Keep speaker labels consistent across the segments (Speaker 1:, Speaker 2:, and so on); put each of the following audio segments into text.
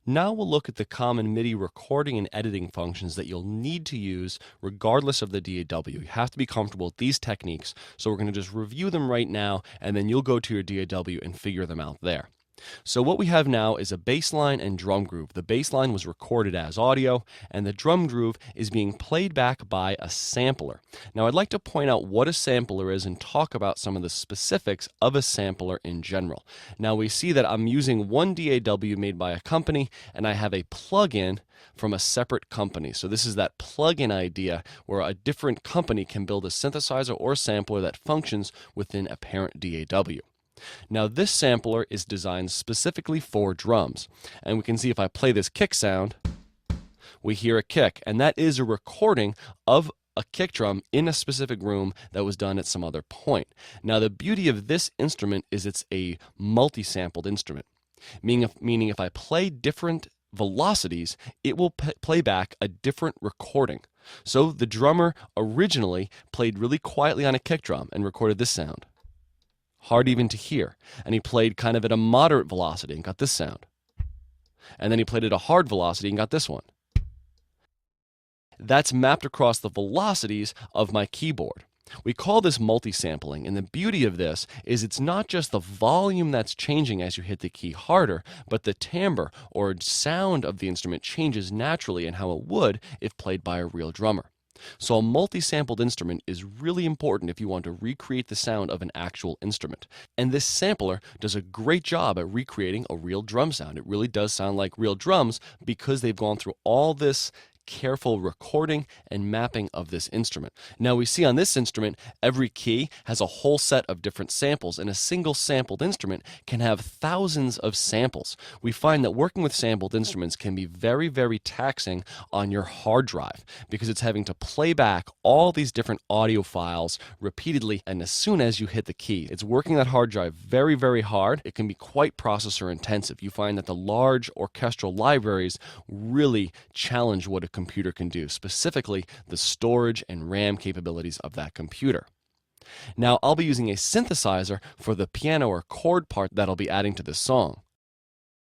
Speaker 1: Now we'll look at the common MIDI recording and editing functions that you'll need to use regardless of the DAW. You have to be comfortable with these techniques, so we're going to just review them right now, and then you'll go to your DAW and figure them out there. So what we have now is a bass line and drum groove. The bass line was recorded as audio, and the drum groove is being played back by a sampler. Now I'd like to point out what a sampler is and talk about some of the specifics of a sampler in general. Now we see that I'm using one DAW made by a company, and I have a plugin from a separate company. So this is that plugin idea where a different company can build a synthesizer or sampler that functions within a parent DAW. Now this sampler is designed specifically for drums, and we can see if I play this kick sound, we hear a kick, and that is a recording of a kick drum in a specific room that was done at some other point. Now the beauty of this instrument is it's a multi-sampled instrument, meaning if I play different velocities, it will play back a different recording. So the drummer originally played really quietly on a kick drum and recorded this sound, hard even to hear, and he played kind of at a moderate velocity and got this sound, and then he played at a hard velocity and got this one. That's mapped across the velocities of my keyboard. We call this multi-sampling, and the beauty of this is it's not just the volume that's changing as you hit the key harder, but the timbre or sound of the instrument changes naturally and how it would if played by a real drummer. So a multi-sampled instrument is really important if you want to recreate the sound of an actual instrument. And this sampler does a great job at recreating a real drum sound. It really does sound like real drums because they've gone through all this careful recording and mapping of this instrument. Now we see on this instrument, every key has a whole set of different samples, and a single sampled instrument can have thousands of samples. We find that working with sampled instruments can be very, very taxing on your hard drive because it's having to play back all these different audio files repeatedly, and as soon as you hit the key, it's working that hard drive very, very hard. It can be quite processor intensive. You find that the large orchestral libraries really challenge what a computer can do, specifically the storage and RAM capabilities of that computer. Now, I'll be using a synthesizer for the piano or chord part that I'll be adding to this song.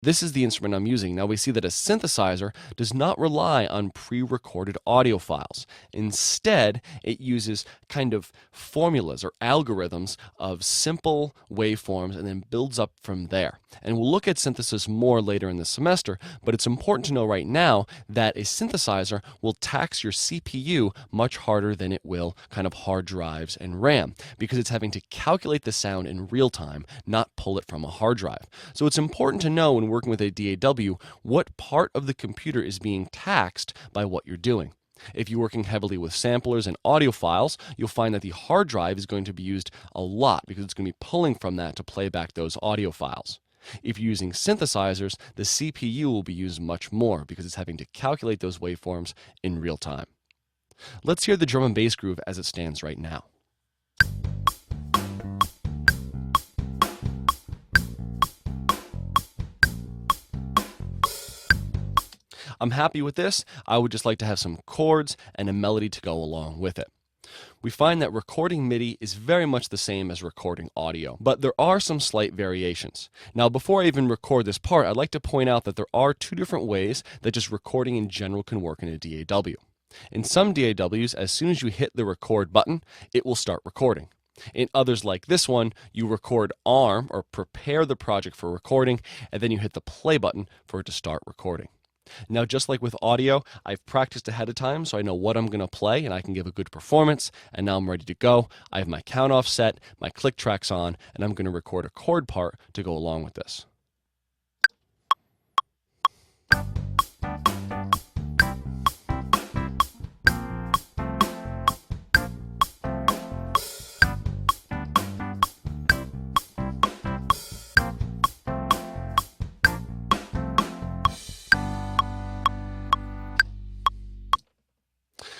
Speaker 1: This is the instrument I'm using. Now we see that a synthesizer does not rely on pre-recorded audio files. Instead, it uses kind of formulas or algorithms of simple waveforms and then builds up from there. And we'll look at synthesis more later in the semester, but it's important to know right now that a synthesizer will tax your CPU much harder than it will kind of hard drives and RAM, because it's having to calculate the sound in real time, not pull it from a hard drive. So it's important to know when working with a DAW what part of the computer is being taxed by what you're doing. If you're working heavily with samplers and audio files, you'll find that the hard drive is going to be used a lot because it's going to be pulling from that to play back those audio files. If you're using synthesizers, the CPU will be used much more because it's having to calculate those waveforms in real time. Let's hear the drum and bass groove as it stands right now. I'm happy with this. I would just like to have some chords and a melody to go along with it. We find that recording MIDI is very much the same as recording audio, but there are some slight variations. Now, before I even record this part, I'd like to point out that there are two different ways that just recording in general can work in a DAW. In some DAWs, as soon as you hit the record button, it will start recording. In others like this one, you record ARM or prepare the project for recording, and then you hit the play button for it to start recording. Now, just like with audio, I've practiced ahead of time so I know what I'm going to play and I can give a good performance, and now I'm ready to go. I have my count off set, my click tracks on, and I'm going to record a chord part to go along with this.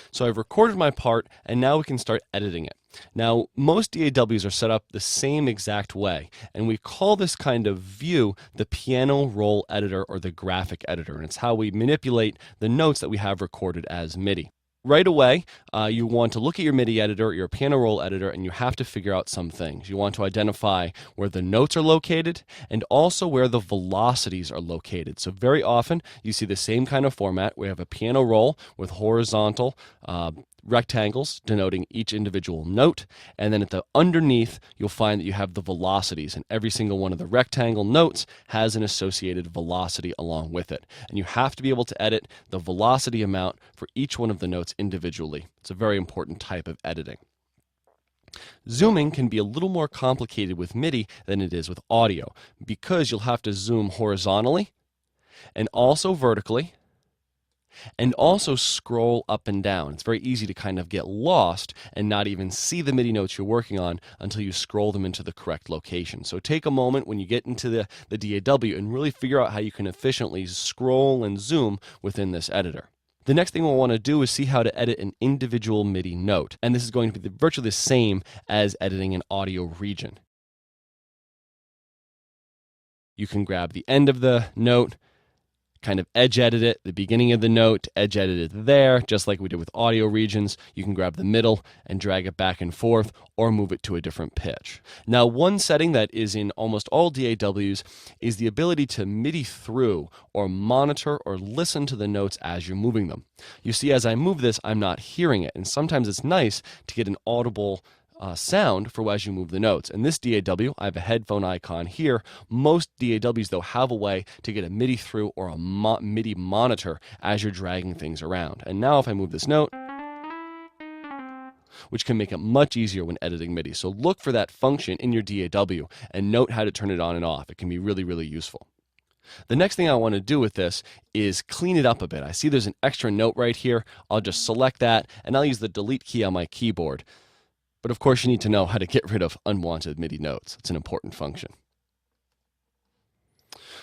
Speaker 1: So I've recorded my part, and now we can start editing it. Now, most DAWs are set up the same exact way, and we call this kind of view the piano roll editor or the graphic editor, and it's how we manipulate the notes that we have recorded as MIDI. Right away, you want to look at your MIDI editor, your piano roll editor, and you have to figure out some things. You want to identify where the notes are located and also where the velocities are located. So very often you see the same kind of format. We have a piano roll with horizontal rectangles denoting each individual note, and then at the underneath you'll find that you have the velocities, and every single one of the rectangle notes has an associated velocity along with it. And you have to be able to edit the velocity amount for each one of the notes individually. It's a very important type of editing. Zooming can be a little more complicated with MIDI than it is with audio, because you'll have to zoom horizontally and also vertically, and also scroll up and down. It's very easy to kind of get lost and not even see the MIDI notes you're working on until you scroll them into the correct location. So take a moment when you get into the DAW and really figure out how you can efficiently scroll and zoom within this editor. The next thing we'll want to do is see how to edit an individual MIDI note. And this is going to be virtually the same as editing an audio region. You can grab the end of the note, kind of edge edit it, the beginning of the note, edge edit it there, just like we did with audio regions. You can grab the middle and drag it back and forth or move it to a different pitch. Now, one setting that is in almost all DAWs is the ability to MIDI through or monitor or listen to the notes as you're moving them. You see, as I move this, I'm not hearing it, and sometimes it's nice to get an audible sound for as you move the notes. In this DAW, I have a headphone icon here. Most DAWs, though, have a way to get a MIDI through or a MIDI monitor as you're dragging things around. And now if I move this note, which can make it much easier when editing MIDI. So look for that function in your DAW and note how to turn it on and off. It can be really, really useful. The next thing I want to do with this is clean it up a bit. I see there's an extra note right here. I'll just select that, and I'll use the delete key on my keyboard. But of course, you need to know how to get rid of unwanted MIDI notes. It's an important function.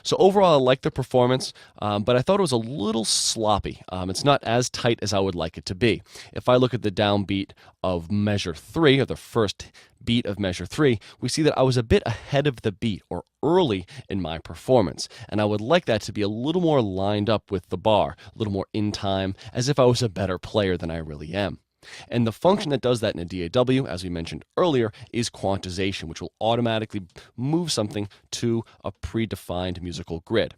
Speaker 1: So overall, I like the performance, but I thought it was a little sloppy. It's not as tight as I would like it to be. If I look at the downbeat of measure 3, or the first beat of measure 3, we see that I was a bit ahead of the beat, or early in my performance. And I would like that to be a little more lined up with the bar, a little more in time, as if I was a better player than I really am. And the function that does that in a DAW, as we mentioned earlier, is quantization, which will automatically move something to a predefined musical grid.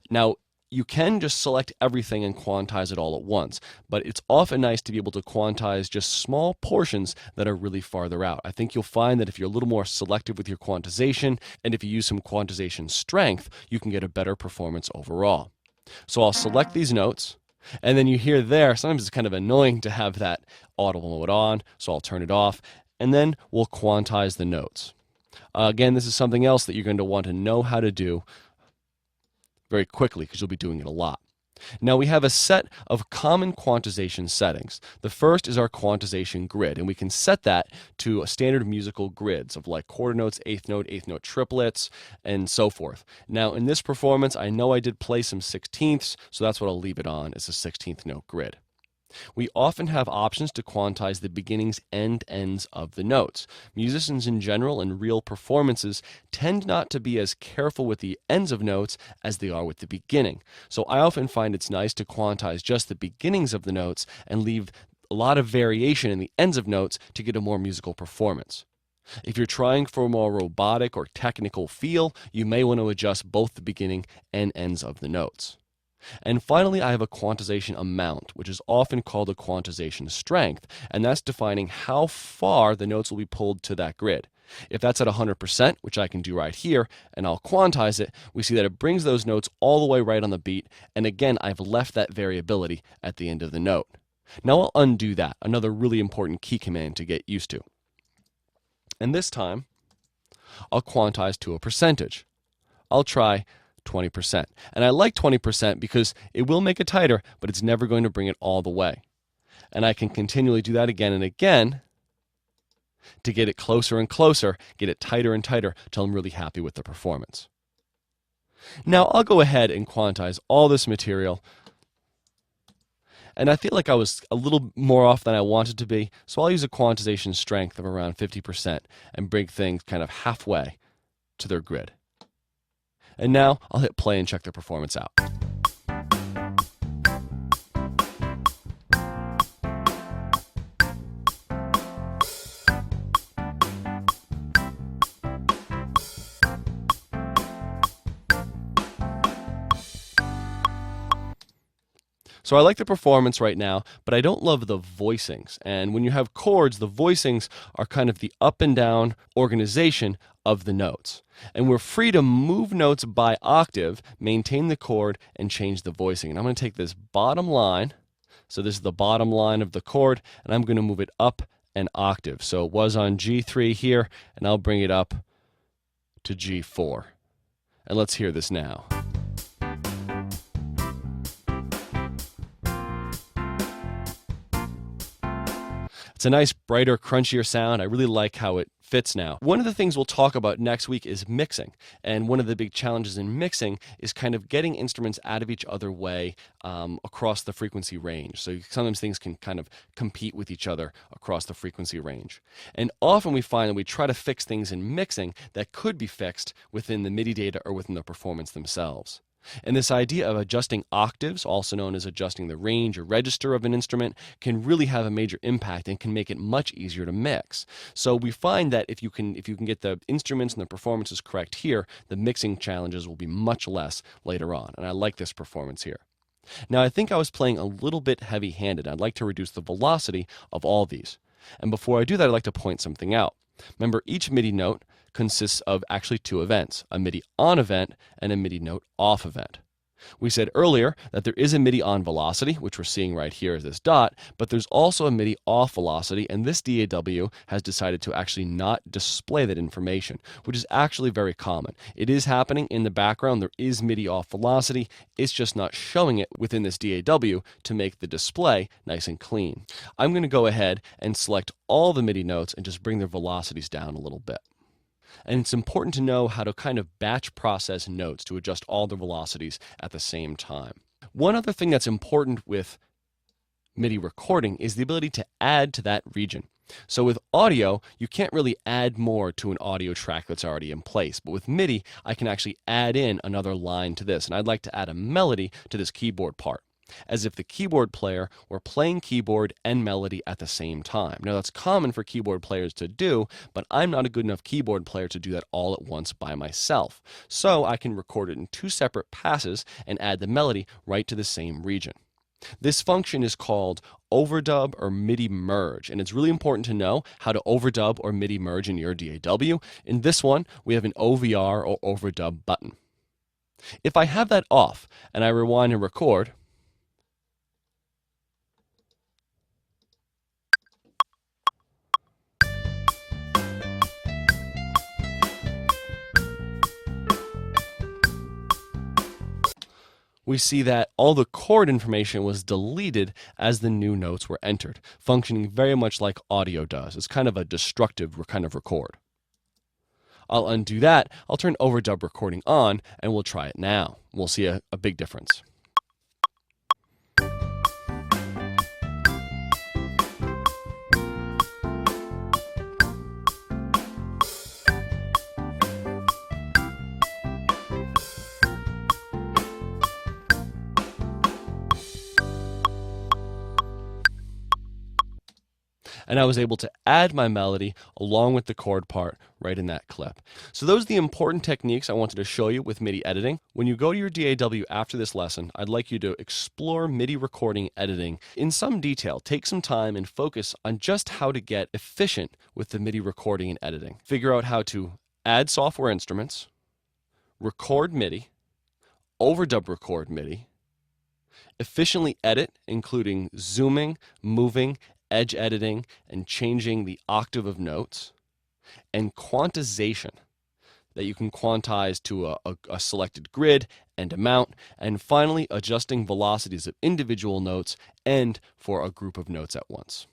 Speaker 1: Now, you can just select everything and quantize it all at once, but it's often nice to be able to quantize just small portions that are really farther out. I think you'll find that if you're a little more selective with your quantization, and if you use some quantization strength, you can get a better performance overall. So I'll select these notes. And then you hear there, sometimes it's kind of annoying to have that audible mode on, so I'll turn it off, and then we'll quantize the notes. Again, this is something else that you're going to want to know how to do very quickly because you'll be doing it a lot. Now we have a set of common quantization settings. The first is our quantization grid, and we can set that to a standard musical grids of like quarter notes, eighth note triplets, and so forth. Now in this performance, I know I did play some sixteenths, so that's what I'll leave it on, is a 16th note grid. We often have options to quantize the beginnings and ends of the notes. Musicians in general in real performances tend not to be as careful with the ends of notes as they are with the beginning. So I often find it's nice to quantize just the beginnings of the notes and leave a lot of variation in the ends of notes to get a more musical performance. If you're trying for a more robotic or technical feel, you may want to adjust both the beginning and ends of the notes. And finally, I have a quantization amount, which is often called a quantization strength, and that's defining how far the notes will be pulled to that grid. If that's at 100%, which I can do right here, and I'll quantize it, we see that it brings those notes all the way right on the beat, and again, I've left that variability at the end of the note. Now I'll undo that, another really important key command to get used to. And this time, I'll quantize to a percentage. I'll try 20%. And I like 20% because it will make it tighter, but it's never going to bring it all the way. And I can continually do that again and again to get it closer and closer, get it tighter and tighter till I'm really happy with the performance. Now I'll go ahead and quantize all this material. And I feel like I was a little more off than I wanted to be, so I'll use a quantization strength of around 50% and bring things kind of halfway to their grid. And now I'll hit play and check the performance out. So I like the performance right now, but I don't love the voicings. And when you have chords, the voicings are kind of the up and down organization of the notes. And we're free to move notes by octave, maintain the chord, and change the voicing. And I'm going to take this bottom line, so this is the bottom line of the chord, and I'm going to move it up an octave. So it was on G3 here, and I'll bring it up to G4. And let's hear this now. It's a nice, brighter, crunchier sound. I really like how it fits now. One of the things we'll talk about next week is mixing. And one of the big challenges in mixing is kind of getting instruments out of each other way across the frequency range. So sometimes things can kind of compete with each other across the frequency range. And often we find that we try to fix things in mixing that could be fixed within the MIDI data or within the performance themselves. And this idea of adjusting octaves, also known as adjusting the range or register of an instrument, can really have a major impact and can make it much easier to mix. So we find that if you can get the instruments and the performances correct here, the mixing challenges will be much less later on. And I like this performance here. Now I think I was playing a little bit heavy-handed. I'd like to reduce the velocity of all these. And before I do that, I'd like to point something out. Remember, each MIDI note consists of actually two events, a MIDI on event and a MIDI note off event. We said earlier that there is a MIDI on velocity, which we're seeing right here as this dot, but there's also a MIDI off velocity, and this DAW has decided to actually not display that information, which is actually very common. It is happening in the background. There is MIDI off velocity. It's just not showing it within this DAW to make the display nice and clean. I'm going to go ahead and select all the MIDI notes and just bring their velocities down a little bit. And it's important to know how to kind of batch process notes to adjust all the velocities at the same time. One other thing that's important with MIDI recording is the ability to add to that region. So with audio, you can't really add more to an audio track that's already in place. But with MIDI, I can actually add in another line to this. And I'd like to add a melody to this keyboard part, as if the keyboard player were playing keyboard and melody at the same time. Now that's common for keyboard players to do, but I'm not a good enough keyboard player to do that all at once by myself. So I can record it in two separate passes and add the melody right to the same region. This function is called overdub or MIDI merge, and it's really important to know how to overdub or MIDI merge in your DAW. In this one, we have an OVR or overdub button. If I have that off and I rewind and record, we see that all the chord information was deleted as the new notes were entered, functioning very much like audio does. It's kind of a destructive kind of record. I'll undo that, I'll turn overdub recording on, and we'll try it now. We'll see a big difference. And I was able to add my melody along with the chord part right in that clip. So those are the important techniques I wanted to show you with MIDI editing. When you go to your DAW after this lesson, I'd like you to explore MIDI recording editing in some detail. Take some time and focus on just how to get efficient with the MIDI recording and editing. Figure out how to add software instruments, record MIDI, overdub record MIDI, efficiently edit, including zooming, moving, edge editing, and changing the octave of notes, and quantization, that you can quantize to a selected grid and amount, and finally adjusting velocities of individual notes and for a group of notes at once.